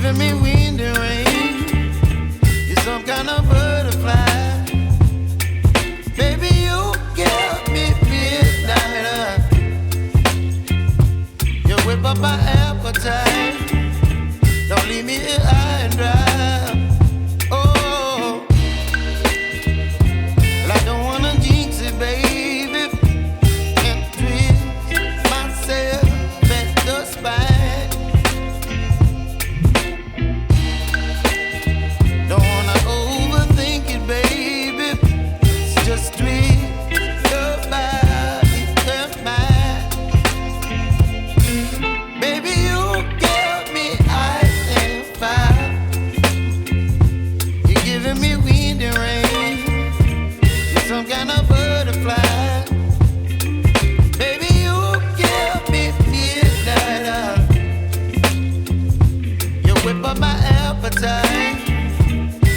giving me wind and rain. You're some kind of butterfly. Baby, you give me midnight. You whip up my appetite. Don't leave me here high and dry. Oh, well, I don't wanna jinx it, baby, and twist myself at the spine. Don't wanna overthink it, baby. It's just twist your body and mine. Baby, you give me ice and fire. You're giving me wind and rain. You're some kind of butterfly. Baby, you give me midnight. You whip up my appetite.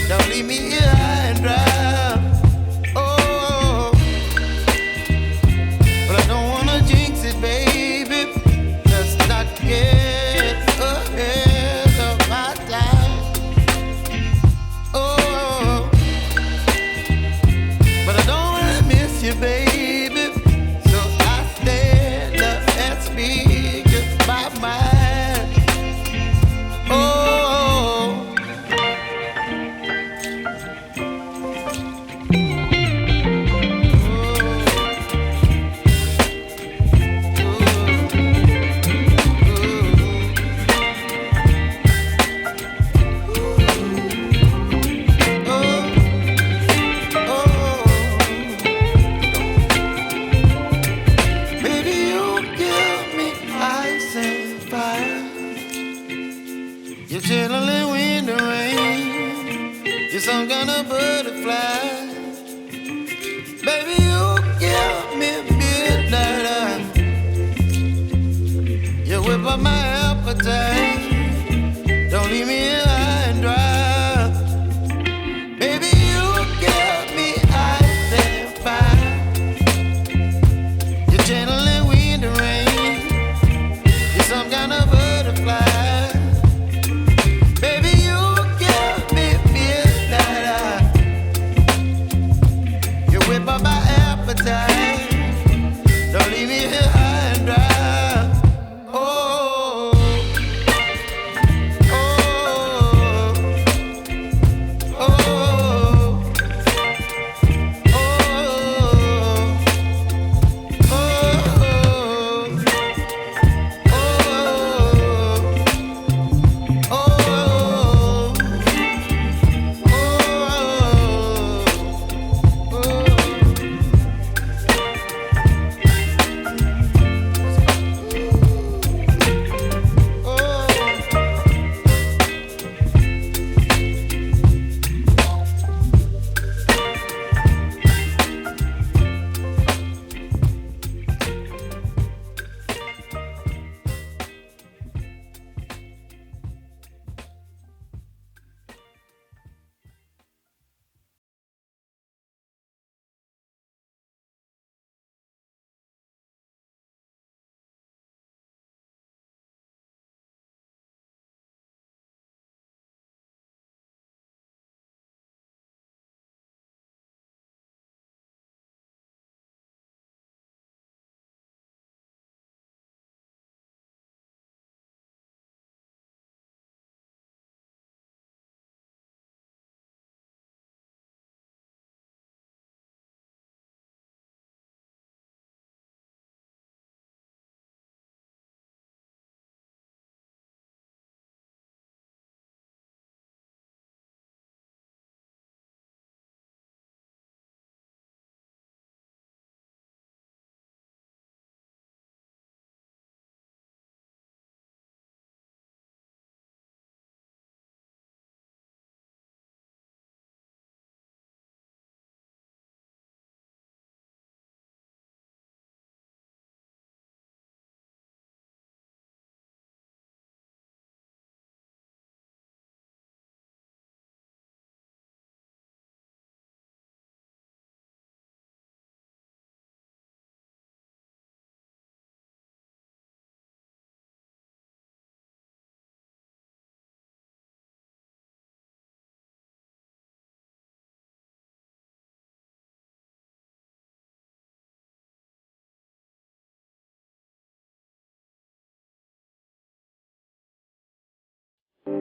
Don't leave me here high and dry. Oh, but I don't wanna jinx it, baby. Let's not get ahead of my time. Oh, but I don't wanna miss you, baby. So I stand up and speak just my mind. Oh. Baby, you give me ice and fire. You're chilling wind and rain. You're some kind of butterfly. Baby, you give me midnight. You whip up my appetite.